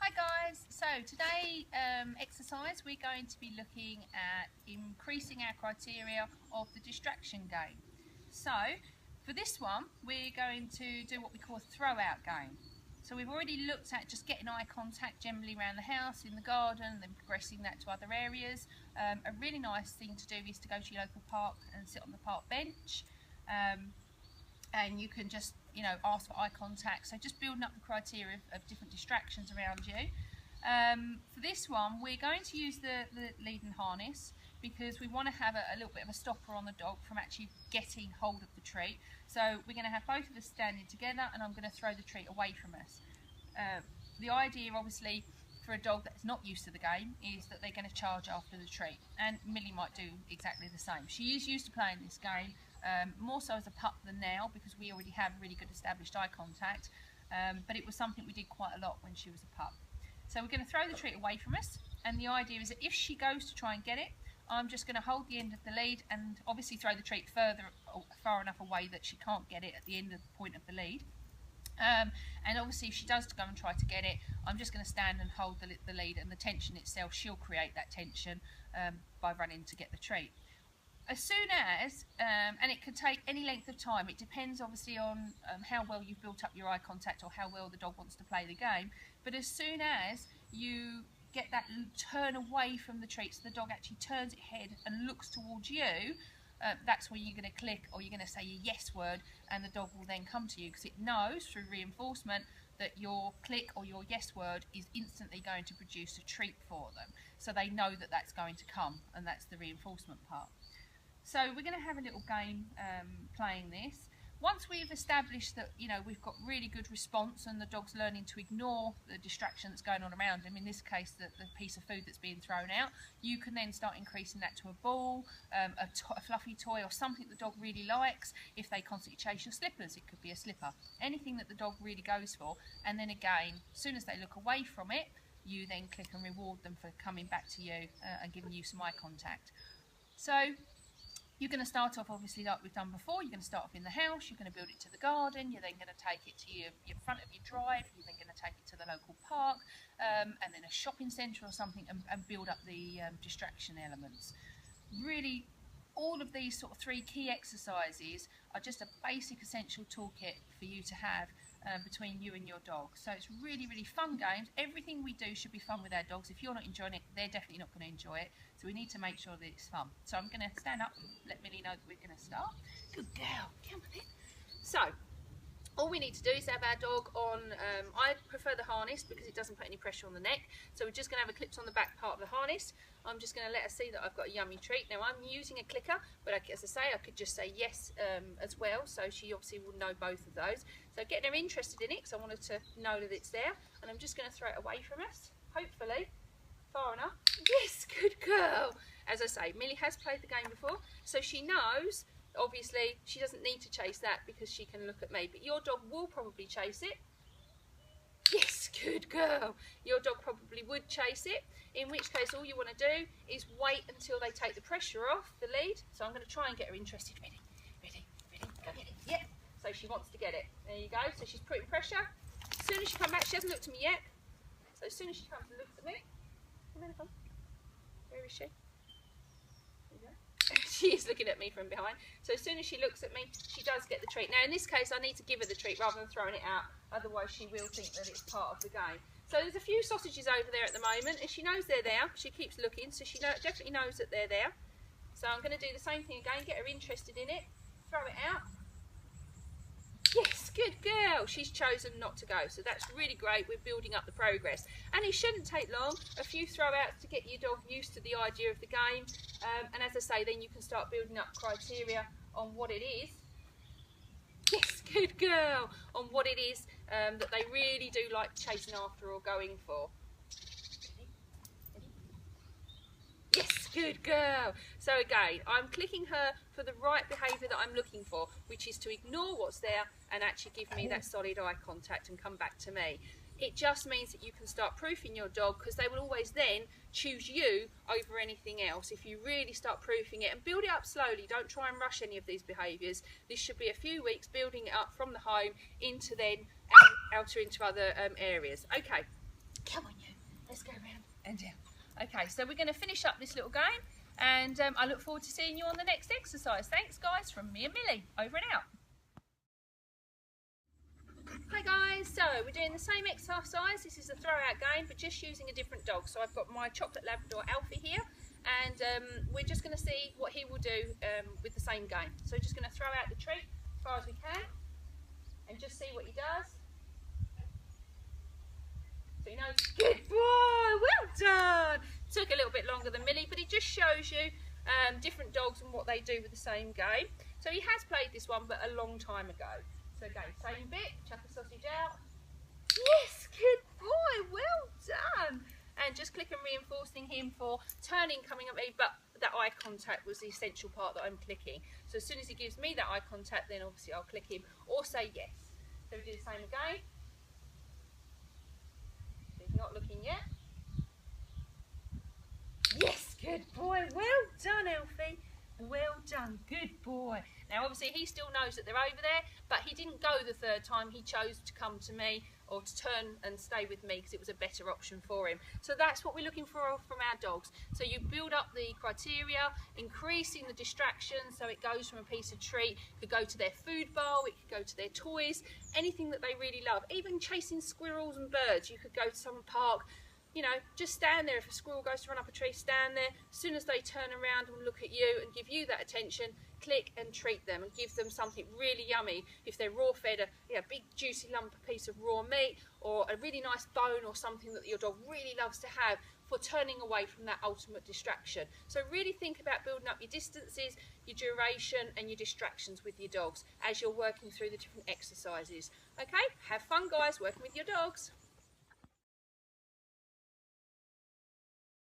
Hi guys, so today exercise we're going to be looking at increasing our criteria of the distraction game. So for this one we're going to do what we call a throw out game. So we've already looked at just getting eye contact generally around the house, in the garden, then progressing that to other areas. A really nice thing to do is to go to your local park and sit on the park bench. And you can just, ask for eye contact. So just building up the criteria of different distractions around you. For this one, we're going to use the lead and harness because we want to have a little bit of a stopper on the dog from actually getting hold of the treat. So we're going to have both of us standing together and I'm going to throw the treat away from us. The idea, obviously, for a dog that's not used to the game is that they're going to charge after the treat, and Millie might do exactly the same. She is used to playing this game, more so as a pup than now because we already have really good established eye contact, but it was something we did quite a lot when she was a pup. So we're going to throw the treat away from us, and the idea is that if she goes to try and get it, I'm just going to hold the end of the lead and obviously throw the treat far enough away that she can't get it at the end of the point of the lead. And obviously if she does go and try to get it, I'm just going to stand and hold the lead, and the tension itself, she'll create that tension by running to get the treat. As soon as, and it can take any length of time, it depends obviously on how well you've built up your eye contact or how well the dog wants to play the game, but as soon as you get that turn away from the treat, so the dog actually turns its head and looks towards you, that's when you're going to click, or you're going to say your yes word, and the dog will then come to you because it knows through reinforcement that your click or your yes word is instantly going to produce a treat for them. So they know that that's going to come, and that's the reinforcement part. So we're going to have a little game playing this. Once we've established that we've got really good response and the dog's learning to ignore the distraction that's going on around him, in this case the piece of food that's being thrown out, you can then start increasing that to a ball, a fluffy toy, or something the dog really likes. If they constantly chase your slippers, it could be a slipper. Anything that the dog really goes for, and then again, as soon as they look away from it, you then click and reward them for coming back to you and giving you some eye contact. So you're going to start off obviously like we've done before. You're going to start off in the house, you're going to build it to the garden, you're then going to take it to your front of your drive, you're then going to take it to the local park, and then a shopping centre or something, and build up the distraction elements. Really, all of these sort of 3 key exercises are just a basic essential toolkit for you to have between you and your dog. So it's really, really fun games. Everything we do should be fun with our dogs. If you're not enjoying it, they're definitely not going to enjoy it. So we need to make sure that it's fun. So I'm going to stand up and let Millie know that we're going to start. Good girl. Come on in. So all we need to do is have our dog on, I prefer the harness because it doesn't put any pressure on the neck. So we're just going to have a clips on the back part of the harness. I'm just going to let her see that I've got a yummy treat. Now I'm using a clicker, but as I say, I could just say yes as well. So she obviously will know both of those. So getting her interested in it because I wanted to know that it's there. And I'm just going to throw it away from us, hopefully. Far enough. Yes, good girl. As I say, Millie has played the game before, so she knows. Obviously, she doesn't need to chase that because she can look at me, but your dog will probably chase it. Yes, good girl. Your dog probably would chase it, in which case all you want to do is wait until they take the pressure off the lead. So I'm going to try and get her interested. Ready, ready, ready, go get it. Yeah, so she wants to get it. There you go. So she's putting pressure. As soon as she comes back, she hasn't looked at me yet. So as soon as she comes and looks at me, where is she? She is looking at me from behind. So as soon as she looks at me, she does get the treat. Now in this case, I need to give her the treat rather than throwing it out. Otherwise she will think that it's part of the game. So there's a few sausages over there at the moment, and she knows they're there. She keeps looking, so she definitely knows that they're there. So I'm going to do the same thing again, get her interested in it, throw it out. Yes, good girl. She's chosen not to go, so that's really great. We're building up the progress, and it shouldn't take long. A few throw-outs to get your dog used to the idea of the game, and as I say, then you can start building up criteria on what it is. Yes, good girl. On what it is that they really do like chasing after or going for. Yes, good girl. So again, I'm clicking her for the right behaviour that I'm looking for, which is to ignore what's there and actually give me that solid eye contact and come back to me. It just means that you can start proofing your dog, because they will always then choose you over anything else if you really start proofing it, and build it up slowly. Don't try and rush any of these behaviours. This should be a few weeks building it up from the home into then out into other areas. Okay, Come on, you. Let's go around and down. Okay, so we're going to finish up this little game, and I look forward to seeing you on the next exercise. Thanks, guys, from me and Millie. Over and out. Hi guys, so we're doing the same exercise. This is a throw-out game, but just using a different dog. So I've got my chocolate Labrador Alfie here, and we're just going to see what he will do with the same game. So we're just going to throw out the treat as far as we can, and just see what he does. So he knows, good boy, well done. Took a little bit longer than Millie, but it just shows you different dogs and what they do with the same game. So he has played this one, but a long time ago. So again, same bit, chuck the sausage out. Yes, good boy, well done. And just click and reinforcing him for turning, coming at me, but that eye contact was the essential part that I'm clicking. So as soon as he gives me that eye contact, then obviously I'll click him or say yes. So we do the same again. So he's not looking yet. Yes, good boy, well done, Alfie. Well done, good boy. Now obviously he still knows that they're over there, but he didn't go the third time. He chose to come to me or to turn and stay with me because it was a better option for him. So that's what we're looking for from our dogs. So you build up the criteria, increasing the distraction, so it goes from a piece of treat, it could go to their food bowl, it could go to their toys, anything that they really love. Even chasing squirrels and birds, you could go to some park. You know, just stand there. If a squirrel goes to run up a tree, stand there. As soon as they turn around and look at you and give you that attention, click and treat them and give them something really yummy. If they're raw fed, a big juicy lump, a piece of raw meat, or a really nice bone or something that your dog really loves to have for turning away from that ultimate distraction. So really think about building up your distances, your duration and your distractions with your dogs as you're working through the different exercises. Okay, have fun guys working with your dogs.